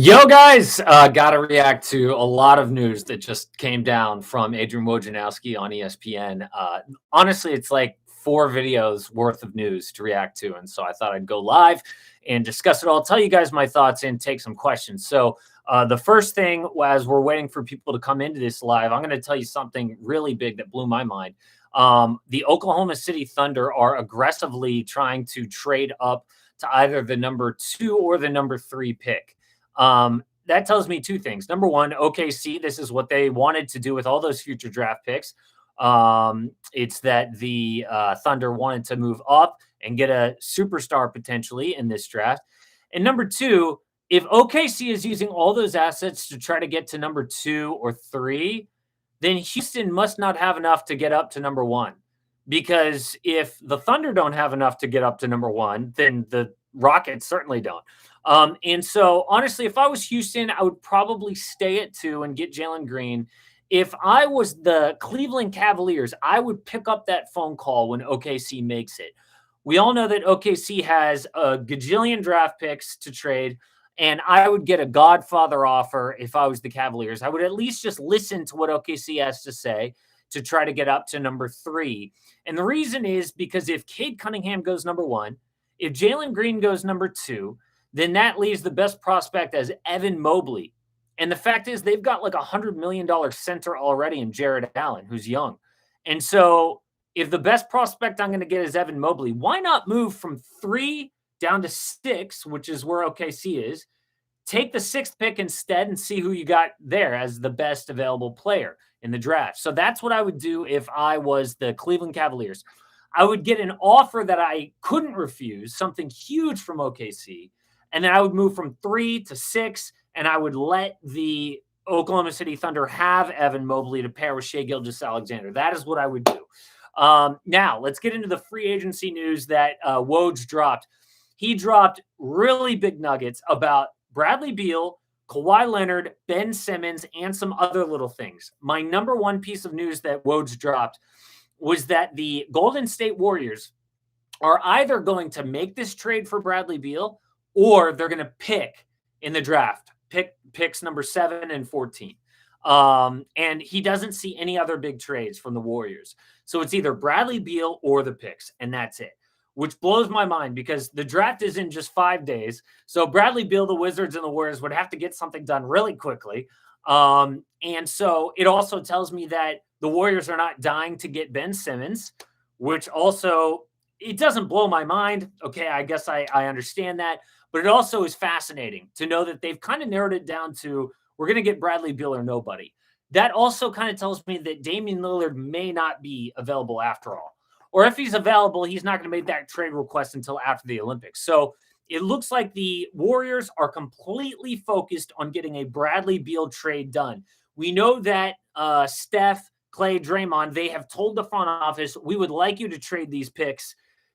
Yo, guys, got to react to a lot of news that just came down from Adrian Wojnarowski on ESPN. Honestly, it's like 4 videos worth of news to react to. And so I thought I'd go live and discuss it all, tell you guys my thoughts, and take some questions. So the first thing, as we're waiting for people to come into this live, I'm going to tell you something really big that blew my mind. The Oklahoma City Thunder are aggressively trying to trade up to either the number 2 or the number 3 pick. That tells me 2 things. Number one, OKC, this is what they wanted to do with all those future draft picks. It's that the Thunder wanted to move up and get a superstar potentially in this draft. And number 2, if OKC is using all those assets to try to get to number 2 or 3, then Houston must not have enough to get up to number 1. Because if the Thunder don't have enough to get up to number 1, then the Rockets certainly don't. And so, honestly, if I was Houston, I would probably stay at 2 and get Jalen Green. If I was the Cleveland Cavaliers, I would pick up that phone call when OKC makes it. We all know that OKC has a gajillion draft picks to trade, and I would get a Godfather offer if I was the Cavaliers. I would at least just listen to what OKC has to say to try to get up to number 3. And the reason is because if Cade Cunningham goes number 1, if Jalen Green goes number 2, then that leaves the best prospect as Evan Mobley. And the fact is, they've got like $100 million center already in Jared Allen, who's young. And so if the best prospect I'm going to get is Evan Mobley, why not move from 3 down to 6, which is where OKC is, take the 6th pick instead and see who you got there as the best available player in the draft. So that's what I would do if I was the Cleveland Cavaliers. I would get an offer that I couldn't refuse, something huge from OKC, and then I would move from 3 to 6, and I would let the Oklahoma City Thunder have Evan Mobley to pair with Shai Gilgeous-Alexander. That is what I would do. Now, let's get into the free agency news that Woj dropped. He dropped really big nuggets about Bradley Beal, Kawhi Leonard, Ben Simmons, and some other little things. My number one piece of news that Woj dropped was that the Golden State Warriors are either going to make this trade for Bradley Beal or they're going to pick in the draft, picks number 7 and 14. And he doesn't see any other big trades from the Warriors. So it's either Bradley Beal or the picks, and that's it, which blows my mind because the draft is in just 5 days. So Bradley Beal, the Wizards, and the Warriors would have to get something done really quickly. And so it also tells me that the Warriors are not dying to get Ben Simmons, which also, it doesn't blow my mind. Okay, I guess I understand that. But it also is fascinating to know that they've kind of narrowed it down to, we're going to get Bradley Beal or nobody. That also kind of tells me that Damian Lillard may not be available after all. Or if he's available, he's not going to make that trade request until after the Olympics. So it looks like the Warriors are completely focused on getting a Bradley Beal trade done. We know that Steph, Clay, Draymond, they have told the front office, we would like you to trade these picks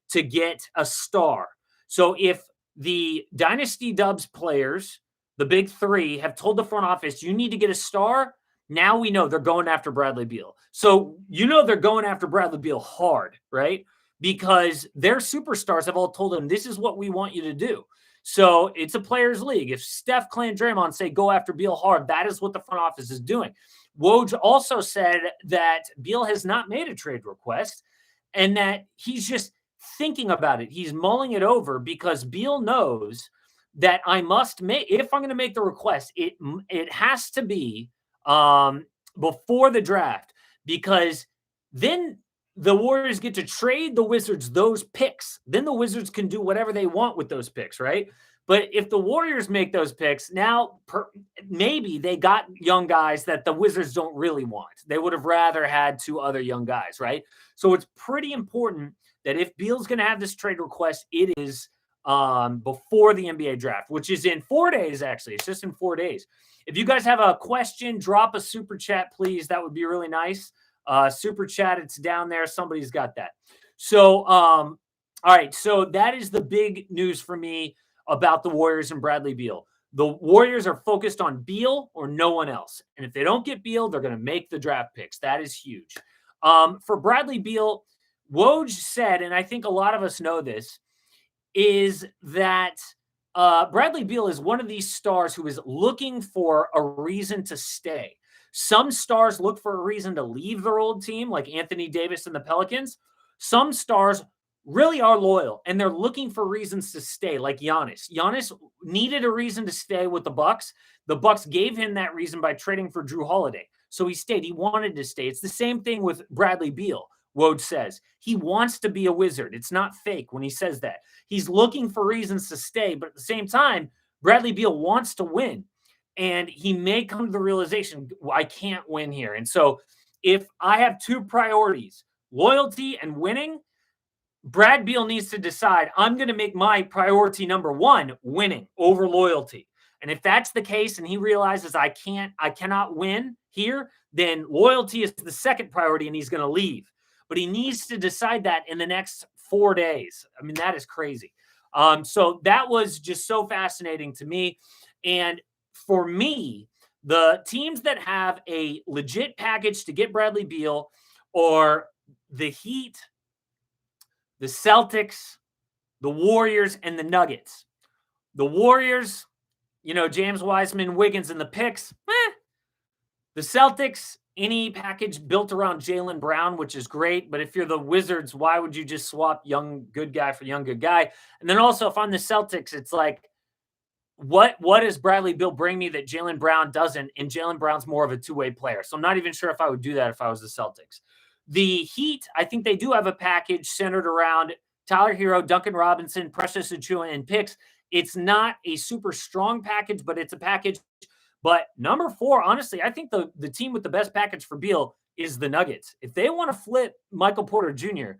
to get a star. So if the Dynasty Dubs players, the big 3, have told the front office, you need to get a star, now we know they're going after Bradley Beal. So you know they're going after Bradley Beal hard, right? Because their superstars have all told them, this is what we want you to do. So it's a players' league. If Steph, Clay, and Draymond say go after Beal hard, that is what the front office is doing. Woj also said that Beal has not made a trade request and that he's just thinking about it. He's mulling it over because Beal knows that I must make, if I'm going to make the request, it has to be before the draft, because then the Warriors get to trade the Wizards those picks. Then the Wizards can do whatever they want with those picks, right? But if the Warriors make those picks, now maybe they got young guys that the Wizards don't really want. They would have rather had 2 other young guys, right? So it's pretty important that if Beal's going to have this trade request, it is before the NBA draft, which is in 4 days, actually. It's just in 4 days. If you guys have a question, drop a super chat, please. That would be really nice. Super chat, it's down there. Somebody's got that. So, all right. So that is the big news for me about the Warriors and Bradley Beal. The Warriors are focused on Beal or no one else. And if they don't get Beal, they're going to make the draft picks. That is huge. For Bradley Beal, Woj said, and I think a lot of us know this, is that Bradley Beal is one of these stars who is looking for a reason to stay. Some stars look for a reason to leave their old team, like Anthony Davis and the Pelicans. Some stars really are loyal and they're looking for reasons to stay, like Giannis. Giannis needed a reason to stay with the Bucks. The Bucks gave him that reason by trading for Drew Holiday. So he stayed. He wanted to stay. It's the same thing with Bradley Beal. Woj says he wants to be a Wizard. It's not fake when he says that. He's looking for reasons to stay, but at the same time, Bradley Beal wants to win. And he may come to the realization, I can't win here. And so if I have two priorities, loyalty and winning, Brad Beal needs to decide, I'm going to make my priority number one winning over loyalty. And if that's the case and he realizes I cannot win here, then loyalty is the second priority and he's going to leave. But he needs to decide that in the next 4 days. I mean, that is crazy. So that was just so fascinating to me. And for me, the teams that have a legit package to get Bradley Beal are the Heat, the Celtics, the Warriors, and the Nuggets. The Warriors, James Wiseman, Wiggins, and the picks. The Celtics, any package built around Jaylen Brown, which is great. But if you're the Wizards, why would you just swap young good guy for young good guy? And then also, if I'm the Celtics, it's like, what does Bradley Beal bring me that Jaylen Brown doesn't? And Jaylen Brown's more of a two-way player. So I'm not even sure if I would do that if I was the Celtics. The Heat, I think they do have a package centered around Tyler Hero, Duncan Robinson, Precious Achiuwa, and picks. It's not a super strong package, but it's a package. But number 4, honestly, I think the team with the best package for Beal is the Nuggets. If they want to flip Michael Porter Jr.,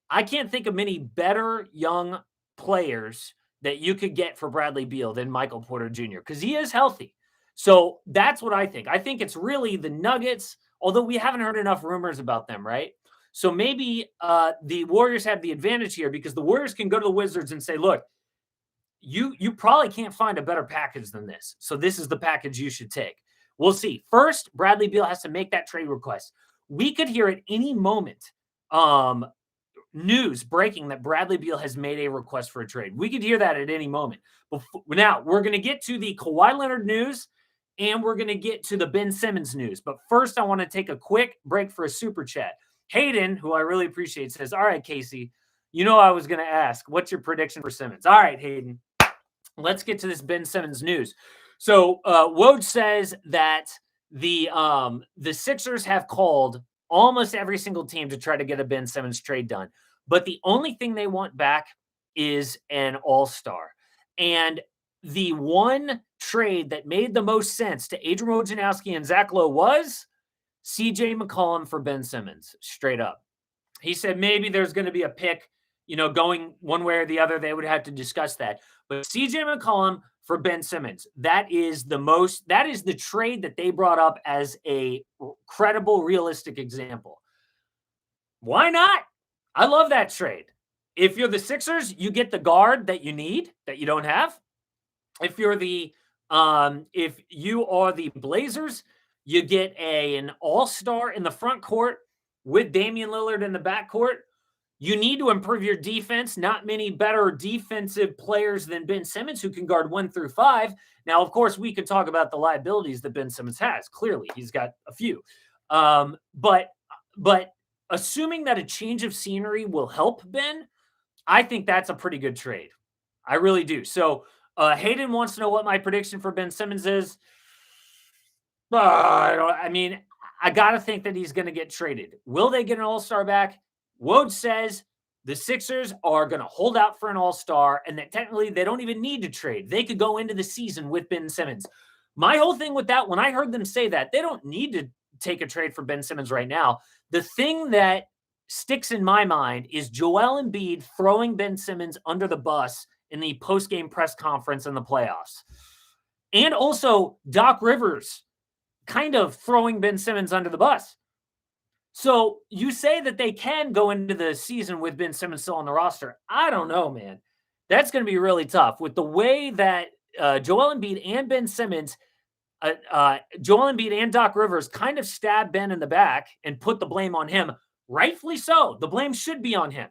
I can't think of many better young players that you could get for Bradley Beal than Michael Porter Jr. because he is healthy. So that's what I think. I think it's really the Nuggets, although we haven't heard enough rumors about them, right? So maybe the Warriors have the advantage here because the Warriors can go to the Wizards and say, look, you probably can't find a better package than this. So this is the package you should take. We'll see. First, Bradley Beal has to make that trade request. We could hear at any moment news breaking that Bradley Beal has made a request for a trade. We could hear that at any moment. Now, we're going to get to the Kawhi Leonard news and we're going to get to the Ben Simmons news. But first, I want to take a quick break for a super chat. Hayden, who I really appreciate, says, all right, Casey, I was going to ask, what's your prediction for Simmons? All right, Hayden, let's get to this Ben Simmons news. So Woj says that the Sixers have called almost every single team to try to get a Ben Simmons trade done. But the only thing they want back is an all-star. And the one trade that made the most sense to Adrian Wojnarowski and Zach Lowe was CJ McCollum for Ben Simmons, straight up. He said maybe there's going to be a pick, going one way or the other. They would have to discuss that. But CJ McCollum for Ben Simmons, that is the trade that they brought up as a credible, realistic example. Why not? I love that trade. If you're the Sixers, you get the guard that you need, that you don't have. If you are the Blazers, you get an all-star in the front court with Damian Lillard in the backcourt. You need to improve your defense. Not many better defensive players than Ben Simmons who can guard 1 through 5. Now, of course, we could talk about the liabilities that Ben Simmons has. Clearly, he's got a few. But assuming that a change of scenery will help Ben, I think that's a pretty good trade. I really do. So Hayden wants to know what my prediction for Ben Simmons is. I got to think that he's going to get traded. Will they get an all-star back? Woj says the Sixers are going to hold out for an all-star and that technically they don't even need to trade. They could go into the season with Ben Simmons. My whole thing with that, when I heard them say that, they don't need to take a trade for Ben Simmons right now. The thing that sticks in my mind is Joel Embiid throwing Ben Simmons under the bus in the post-game press conference in the playoffs. And also Doc Rivers kind of throwing Ben Simmons under the bus. So you say that they can go into the season with Ben Simmons still on the roster. I don't know, man. That's going to be really tough with the way that Joel Embiid and Ben Simmons, Joel Embiid and Doc Rivers kind of stabbed Ben in the back and put the blame on him. Rightfully so. The blame should be on him.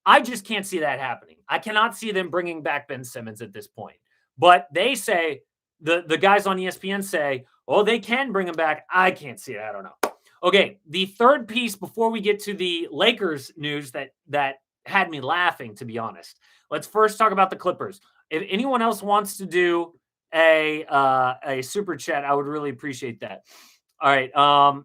I just can't see that happening. I cannot see them bringing back Ben Simmons at this point. But they say, the guys on ESPN say, oh, they can bring him back. I can't see it. I don't know. Okay, the third piece before we get to the Lakers news that had me laughing, to be honest. Let's first talk about the Clippers. If anyone else wants to do a super chat, I would really appreciate that. All right. All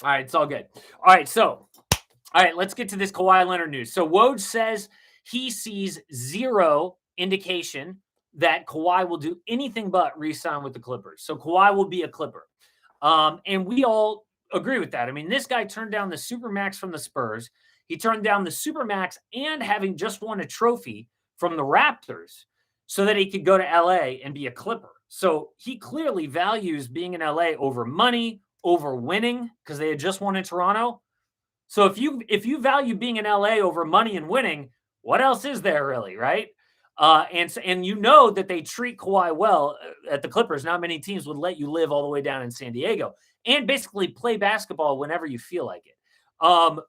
right, it's all good. All right, let's get to this Kawhi Leonard news. So Woj says he sees zero indication that Kawhi will do anything but re-sign with the Clippers. So Kawhi will be a Clipper. And we all agree with that. I mean, this guy turned down the Supermax from the Spurs. He turned down the Supermax and having just won a trophy from the Raptors so that he could go to LA and be a Clipper. So he clearly values being in LA over money, over winning, because they had just won in Toronto. So if you value being in LA over money and winning, what else is there really, right? And you know that they treat Kawhi well at the Clippers. Not many teams would let you live all the way down in San Diego and basically play basketball whenever you feel like it.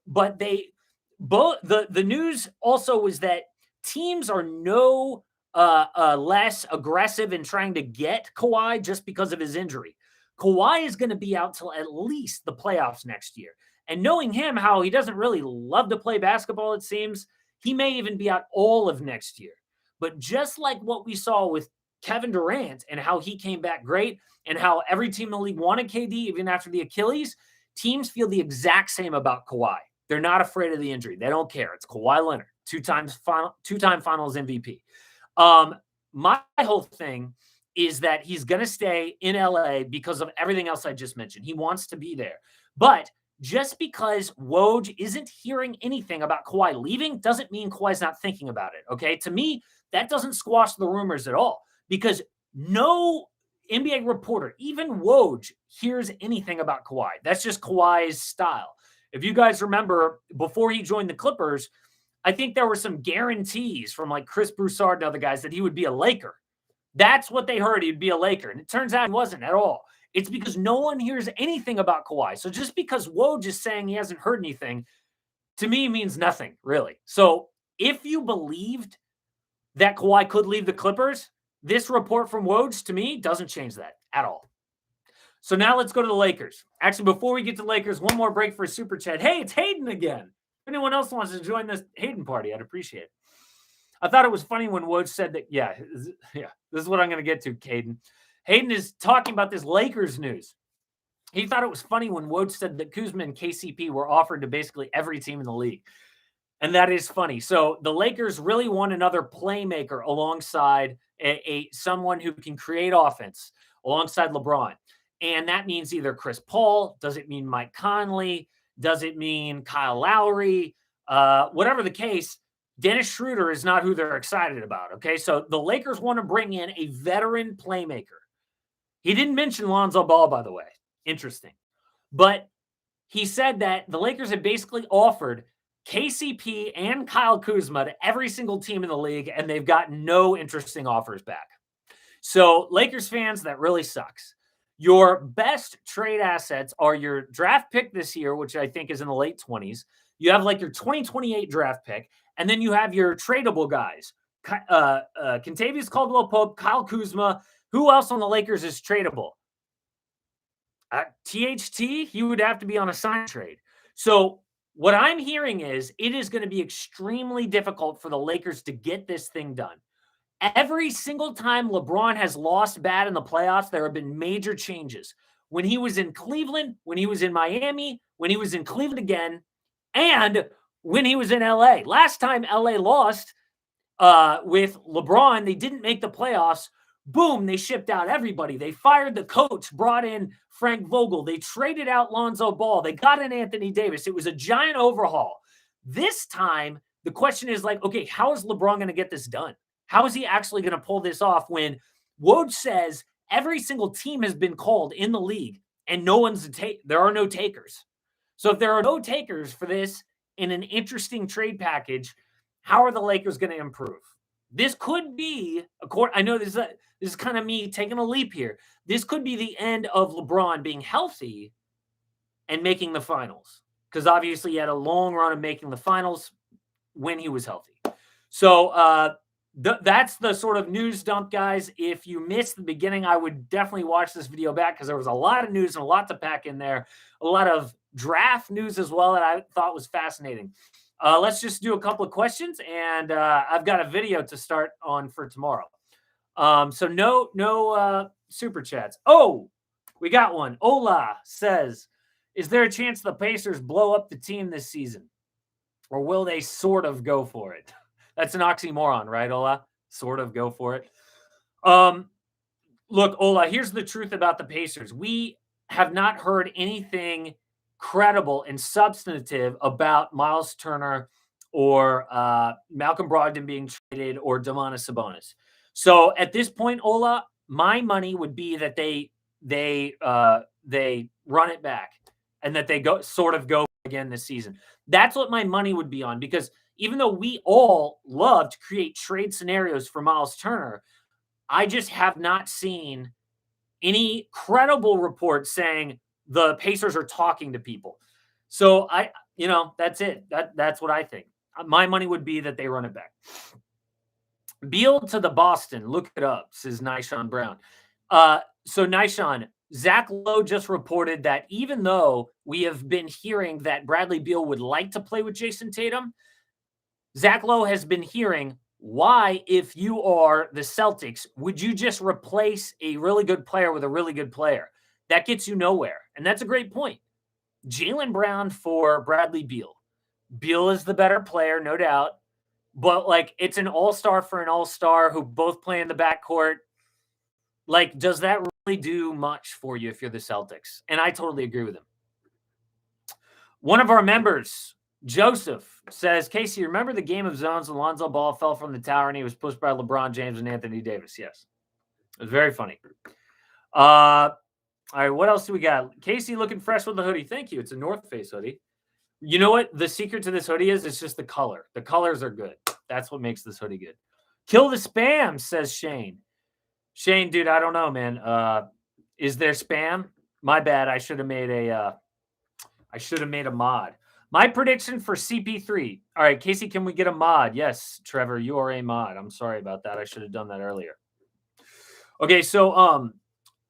But the news also was that teams are no less aggressive in trying to get Kawhi just because of his injury. Kawhi is going to be out till at least the playoffs next year. And knowing him, how he doesn't really love to play basketball, it seems, he may even be out all of next year. But just like what we saw with Kevin Durant and how he came back great and how every team in the league wanted KD even after the Achilles, teams feel the exact same about Kawhi. They're not afraid of the injury. They don't care. It's Kawhi Leonard, two-time finals MVP. My whole thing is that he's going to stay in LA because of everything else I just mentioned. He wants to be there. But just because Woj isn't hearing anything about Kawhi leaving doesn't mean Kawhi's not thinking about it, okay? To me, that doesn't squash the rumors at all because no NBA reporter, even Woj, hears anything about Kawhi. That's just Kawhi's style. If you guys remember, before he joined the Clippers, I think there were some guarantees from like Chris Broussard and other guys that he would be a Laker. That's what they heard. He'd be a Laker. And it turns out he wasn't at all. It's because no one hears anything about Kawhi. So just because Woj is saying he hasn't heard anything, to me means nothing, really. So if you believed that Kawhi could leave the Clippers, this report from Woj, to me, doesn't change that at all. So now let's go to the Lakers. Actually, before we get to the Lakers, one more break for a super chat. Hey, it's Hayden again. If anyone else wants to join this Hayden party, I'd appreciate it. I thought it was funny when Woj said that, this is what I'm going to get to, Caden. Hayden is talking about this Lakers news. He thought it was funny when Woj said that Kuzma and KCP were offered to basically every team in the league. And that is funny. So the Lakers really want another playmaker alongside someone who can create offense alongside LeBron. And that means either Chris Paul. Does it mean Mike Conley? Does it mean Kyle Lowry? Whatever the case, Dennis Schroeder is not who they're excited about, okay? So the Lakers want to bring in a veteran playmaker. He didn't mention Lonzo Ball, by the way. Interesting. But he said that the Lakers have basically offered KCP and Kyle Kuzma to every single team in the league, and they've gotten no interesting offers back. So Lakers fans, that really sucks. Your best trade assets are your draft pick this year, which I think is in the late 20s. You have like your 2028 draft pick, and then you have your tradable guys. Kentavious Caldwell-Pope, Kyle Kuzma. Who else on the Lakers is tradable? THT, he would have to be on a sign trade. So what I'm hearing is it is going to be extremely difficult for the Lakers to get this thing done. Every single time LeBron has lost bad in the playoffs, there have been major changes. When he was in Cleveland, when he was in Miami, when he was in Cleveland again, and when he was in LA. Last time LA lost with LeBron, they didn't make the playoffs. Boom, they shipped out everybody. They fired the coach, brought in Frank Vogel. They traded out Lonzo Ball. They got in Anthony Davis. It was a giant overhaul. This time, the question is like, okay, how is LeBron going to get this done? How is he actually going to pull this off when Woj says every single team has been called in the league and there are no takers? So if there are no takers for this in an interesting trade package, how are the Lakers going to improve? This could be, I know this is kind of me taking a leap here. This could be the end of LeBron being healthy and making the finals. Because obviously he had a long run of making the finals when he was healthy. So that's the sort of news dump, guys. If you missed the beginning, I would definitely watch this video back because there was a lot of news and a lot to pack in there. A lot of draft news as well that I thought was fascinating. Let's just do a couple of questions, and I've got a video to start on for tomorrow. So no super chats. Oh, we got one. Ola says, is there a chance the Pacers blow up the team this season? Or will they sort of go for it? That's an oxymoron, right, Ola? Sort of go for it. Look, Ola, here's the truth about the Pacers. We have not heard anything credible and substantive about Miles Turner or Malcolm Brogdon being traded or Domantas Sabonis. So at this point, Ola, my money would be that they run it back and that they go again this season. That's what my money would be on, because even though we all love to create trade scenarios for Miles Turner, I just have not seen any credible reports saying the Pacers are talking to people. So that's it. That's what I think. My money would be that they run it back. Beal to the Boston. Look it up, says Nyshawn Brown. So Nyshawn, Zach Lowe just reported that even though we have been hearing that Bradley Beal would like to play with Jason Tatum, Zach Lowe has been hearing, why, if you are the Celtics, would you just replace a really good player with a really good player? That gets you nowhere. And that's a great point. Jaylen Brown for Bradley Beal. Beal is the better player, no doubt. But, it's an all-star for an all-star who both play in the backcourt. Does that really do much for you if you're the Celtics? And I totally agree with him. One of our members, Joseph, says, Casey, remember the game of zones when Lonzo Ball fell from the tower and he was pushed by LeBron James and Anthony Davis? Yes. It was very funny. All right, what else do we got? Casey looking fresh with the hoodie. Thank you. It's a North Face hoodie. You know what the secret to this hoodie is? It's just the color. The colors are good. That's what makes this hoodie good. Kill the spam, says Shane. Shane, dude, I don't know, man. Is there spam? My bad. I should have made a mod. My prediction for CP3. All right, Casey, can we get a mod? Yes, Trevor, you are a mod. I'm sorry about that. I should have done that earlier. Okay, so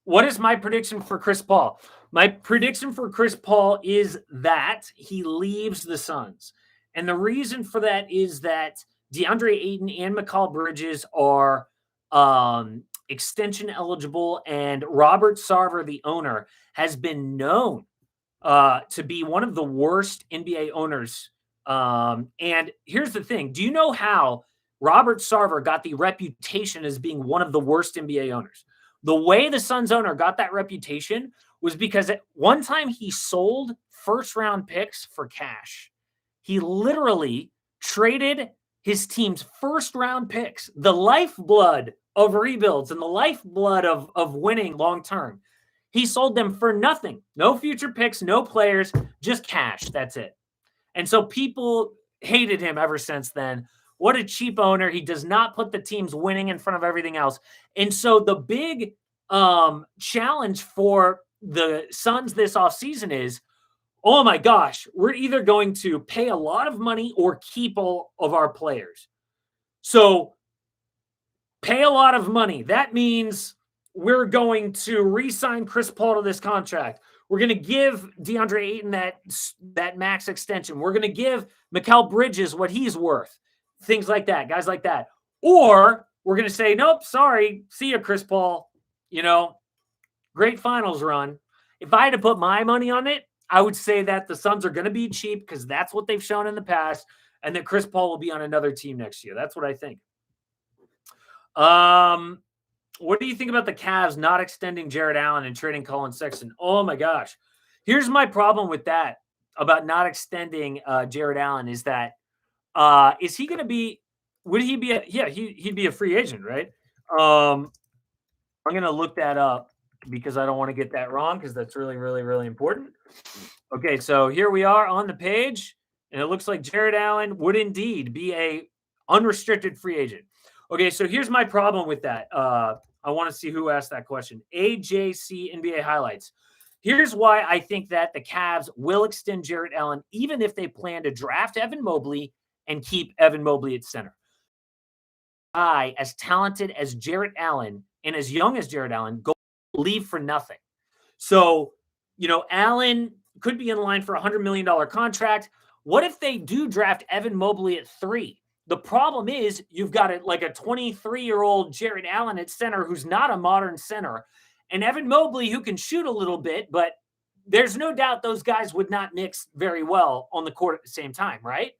what is my prediction for Chris Paul? My prediction for Chris Paul is that he leaves the Suns. And the reason for that is that DeAndre Ayton and Mccollum Bridges are extension eligible, and Robert Sarver, the owner, has been known to be one of the worst NBA owners. And here's the thing. Do you know how Robert Sarver got the reputation as being one of the worst NBA owners? The way the Suns owner got that reputation was because at one time he sold first-round picks for cash. He literally traded his team's first-round picks, the lifeblood of rebuilds and the lifeblood of winning long-term. He sold them for nothing. No future picks, no players, just cash. That's it. And so people hated him ever since then. What a cheap owner. He does not put the teams winning in front of everything else. And so the big challenge for the Suns this offseason is, oh my gosh, we're either going to pay a lot of money or keep all of our players. So pay a lot of money. That means we're going to re-sign Chris Paul to this contract. We're going to give DeAndre Ayton that max extension. We're going to give Mikal Bridges what he's worth. Things like that, guys like that. Or we're going to say, nope, sorry, see you, Chris Paul. Great finals run. If I had to put my money on it, I would say that the Suns are going to be cheap because that's what they've shown in the past, and that Chris Paul will be on another team next year. That's what I think. What do you think about the Cavs not extending Jared Allen and trading Colin Sexton? Oh my gosh. Here's my problem with that about not extending Jared Allen is that is he going to be, would he be, he'd be a free agent, right? I'm going to look that up because I don't want to get that wrong because that's really, really, really important. Okay, so here we are on the page, and it looks like Jared Allen would indeed be a unrestricted free agent. Okay, so here's my problem with that. I want to see who asked that question. AJC NBA Highlights. Here's why I think that the Cavs will extend Jared Allen, even if they plan to draft Evan Mobley and keep Evan Mobley at center. guy as talented as Jarrett Allen and as young as Jarrett Allen leave for nothing. So, Allen could be in line for a $100 million contract. What if they do draft Evan Mobley at 3? The problem is you've got a 23-year-old Jarrett Allen at center who's not a modern center, and Evan Mobley who can shoot a little bit, but there's no doubt those guys would not mix very well on the court at the same time, right?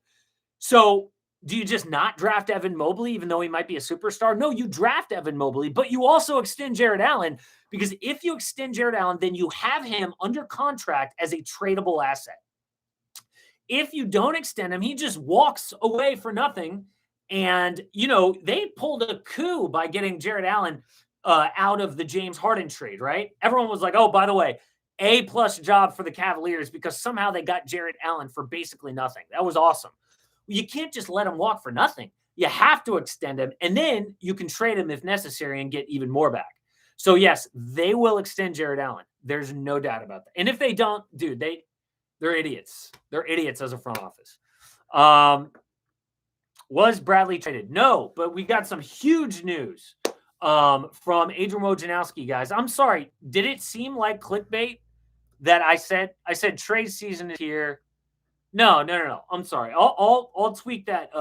So do you just not draft Evan Mobley, even though he might be a superstar? No, you draft Evan Mobley, but you also extend Jarrett Allen, because if you extend Jarrett Allen, then you have him under contract as a tradable asset. If you don't extend him, he just walks away for nothing. And, they pulled a coup by getting Jarrett Allen out of the James Harden trade, right? Everyone was like, oh, by the way, A+ job for the Cavaliers because somehow they got Jarrett Allen for basically nothing. That was awesome. You can't just let him walk for nothing. You have to extend him, and then you can trade him if necessary and get even more back. So, yes, they will extend Jarrett Allen. There's no doubt about that. And if they don't, dude, they're idiots. They're idiots as a front office. Was Bradley traded? No, but we got some huge news from Adrian Wojnarowski, guys. I'm sorry. Did it seem like clickbait that I said trade season is here? No. I'm sorry. I'll tweak that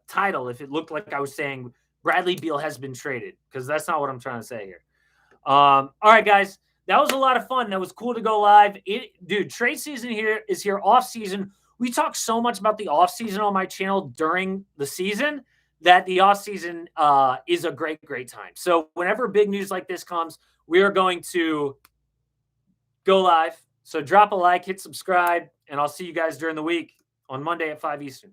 title if it looked like I was saying Bradley Beal has been traded, because that's not what I'm trying to say here. All right, guys. That was a lot of fun. That was cool to go live. Dude, trade season is here, off season. We talk so much about the off season on my channel during the season that the off season is a great, great time. So whenever big news like this comes, we are going to go live. So drop a like, hit subscribe, and I'll see you guys during the week on Monday at 5 Eastern.